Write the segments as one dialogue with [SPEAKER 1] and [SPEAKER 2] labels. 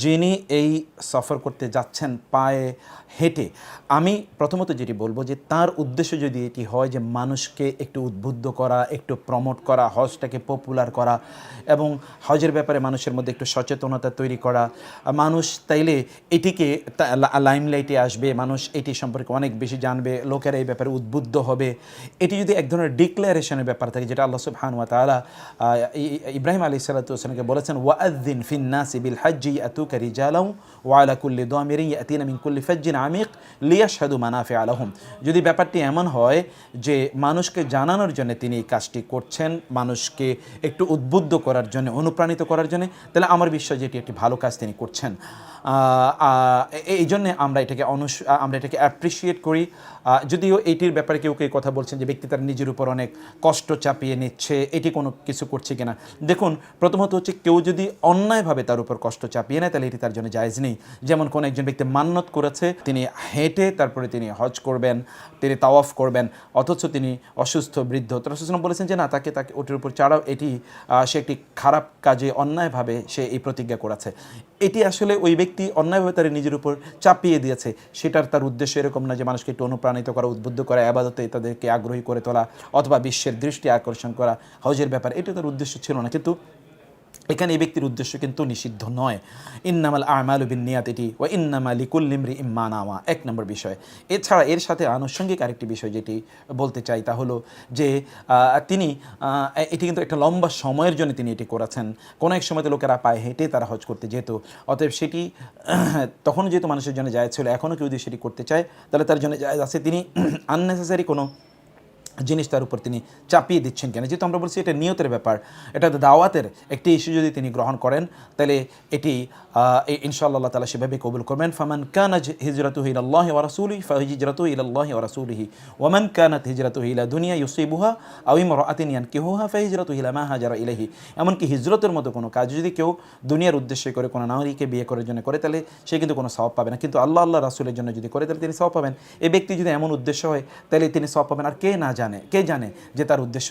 [SPEAKER 1] যিনি এই সফর করতে যাচ্ছেন পায়ে হেঁটে, আমি প্রথমত যেটি বলবো যে তার উদ্দেশ্য যদি এটি হয় যে মানুষকে একটু উদ্বুদ্ধ করা, একটু প্রমোট করা, হজটাকে পপুলার করা এবং হজের ব্যাপারে মানুষের মধ্যে একটু সচেতনতা তৈরি করা, মানুষ তাইলে এটিকে লাইমলাইটে আসবে, মানুষ এটি সম্পর্কে অনেক বেশি জানবে, লোকেরা এই ব্যাপারে উদ্বুদ্ধ হবে, এটি যদি এক ধরনের ডিক্লারেশনের ব্যাপার থাকে, যেটা আল্লাহ সুবহানাহু ওয়া তাআলা ইব্রাহিম আলাইহিস সালাতু ওয়াস সালামকে বলেছেন, ওয়াআযযিন ফিন নাসি বিল হজ্জি ইয়াতুকা রিজালাও ওয়া আলা কুল্লি দামিরিন ইয়াতিনা মিন কুল্লি ফাজ্জিন আমিক লিয়াশহাদু মানাফিআ লাহুম। যদি ব্যাপারটি এমন হয় যে মানুষকে জানানোর জন্য তিনি এই কাজটি করছেন, মানুষকে একটু উদ্বুদ্ধ করার জন্য, অনুপ্রাণিত করার জন্য, তাহলে আমার বিশ্বাস যে এটি একটি ভালো কাজ তিনি করছেন। এই জন্যে আমরা এটাকে অ্যাপ্রিসিয়েট করি। যদিও এইটির ব্যাপারে কেউ কেউ কথা বলছেন যে ব্যক্তি তার নিজের উপর অনেক কষ্ট চাপিয়ে নিচ্ছে, এটি কোনো কিছু করছে কিনা। দেখুন, প্রথমত হচ্ছে কেউ যদি অন্যায়ভাবে তার উপর কষ্ট চাপিয়ে নেয় তাহলে এটি তার জন্য জায়েজ নেই। যেমন কোনো একজন ব্যক্তি মান্নত করেছে তিনি হেঁটে তারপরে তিনি হজ করবেন, তিনি তাওয়াফ করবেন, অথচ তিনি অসুস্থ বৃদ্ধ, তো রাসূল সাল্লাল্লাহু আলাইহি ওয়াসাল্লাম বলেছেন যে না, তাকে ওটির উপর চাড়াও, এটি সে একটি খারাপ কাজে অন্যায়ভাবে সে এই প্রতিজ্ঞা করেছে। এটি আসলে ওই ব্যক্তি অন্যায়ভাবে তার নিজের উপর চাপিয়ে দিয়েছে, সেটার তার উদ্দেশ্য এরকম না যে মানুষকে একটু অনুপ্রাণিত করা, উদ্বুদ্ধ করা, ইবাদতে তাদেরকে আগ্রহী করে তোলা অথবা বিশ্বের দৃষ্টি আকর্ষণ করা হজের ব্যাপারে, এটা তার উদ্দেশ্য ছিল না। কিন্তু এখানে এই ব্যক্তির উদ্দেশ্য কিন্তু নিষিদ্ধ নয়। ইন্নামাল আমালু বিন্নিয়াত, এটি ওয়া ইন্নামা লিকুল্লি ইমরিইম মা নাওয়া, এক নম্বর বিষয়। এছাড়া এর সাথে আনুষঙ্গিক আরেকটি বিষয় যেটি বলতে চাই তা হলো যে তিনি এটি কিন্তু একটা লম্বা সময়ের জন্য তিনি এটি করেছেন। কোনো এক সময়তে লোকেরা পায়ে হেঁটে তারা হজ করতে যেত, অতএব সেটি তখন যেহেতু মানুষের জন্য জায়েজ ছিল, এখনও কেউ যদি সেটি করতে চায় তাহলে তার জন্য জায়েজ আছে। তিনি আননেসেসারি কোনো জিনিস তার উপর তিনি চাপিয়ে দিচ্ছেন কেন, যেহেতু আমরা বলছি এটা নিয়তের ব্যাপার, এটা দাওয়াতের একটি ইস্যু, যদি তিনি গ্রহণ করেন তাহলে এটি ইনশাআল্লাহ আল্লাহ তাআলা সেভাবে কবুল করবেন। ফামান কানাত হিজরাতুহু ইলাল্লাহি ওয়া রাসূলিহি ফাহিজরাতুহু ইলাল্লাহি ওয়া রাসূলিহি ওয়া মান কানাত হিজরাতুহু ইলা দুনিয়া ইউসিবুহা আও ইমরাআতিন ইয়ানকিহুহা ফাহিজরাতুহু ইলা মা হাজারা ইলাইহি। এমনকি হিজরতের মতো কোনো কাজ যদি কেউ দুনিয়ার উদ্দেশ্যে করে, কোনো নারীকে বিয়ে করার জন্য করে, তাহলে সে কিন্তু কোনো সওয়াব পাবে না, কিন্তু আল্লাহ রাসূলের জন্য যদি করে তাহলে তিনি সওয়াব পাবেন। এই ব্যক্তি যদি এমন উদ্দেশ্য হয় তাহলে তিনি সওয়াব পাবেন। আর কে জানে যে তার উদ্দেশ্য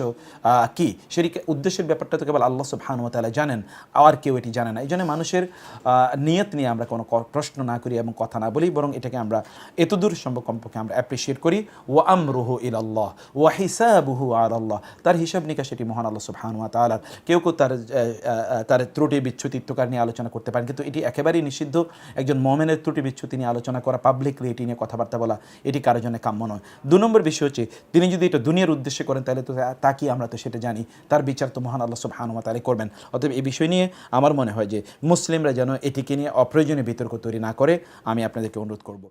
[SPEAKER 1] কি, সেই উদ্দেশ্যের ব্যাপারটা তো কেবল আল্লাহ সুবহানাহু ওয়া তাআলা জানেন, আর কেউ এটি জানে না। এই জন্য মানুষের নিয়ত নিয়ে আমরা কোনো প্রশ্ন না করি এবং কথা না বলি, বরং এটাকে আমরা এতদূর সম্ভব কমপক্ষে আমরা অ্যাপ্রিসিয়েট করি। ওয়া আমরুহু ইলাল্লাহ ওয়া হিসাবুহু আলাল্লাহ, তার হিসাব নিকাশ এটি মহান আল্লাহ সুবহানাহু ওয়া তাআলার। কেউ তার ত্রুটি বিচ্যুতিত্বকার নিয়ে আলোচনা করতে পারেন, কিন্তু এটি একেবারেই নিষিদ্ধ। একজন মুমিনের ত্রুটি বিচ্যুতি নিয়ে আলোচনা করা, পাবলিকলি এটি নিয়ে কথাবার্তা বলা, এটি কারোর জন্য কাম্য নয়। 2 নম্বর বিষয় হচ্ছে, তিনি যদি এটা দুনিয়ার উদ্দেশ্যে করেন তাহলে তো তা কি, আমরা তো সেটা জানি, তার বিচার তো মহান আল্লাহ সুবহানাহু ওয়া তাআলা করবেন। অতএব এই বিষয় নিয়ে আমার মনে হয় যে মুসলিমরা যেন এটিকে নিয়ে অপ্রয়োজনীয় বিতর্ক তৈরি না করে, আমি আপনাদেরকে অনুরোধ করব।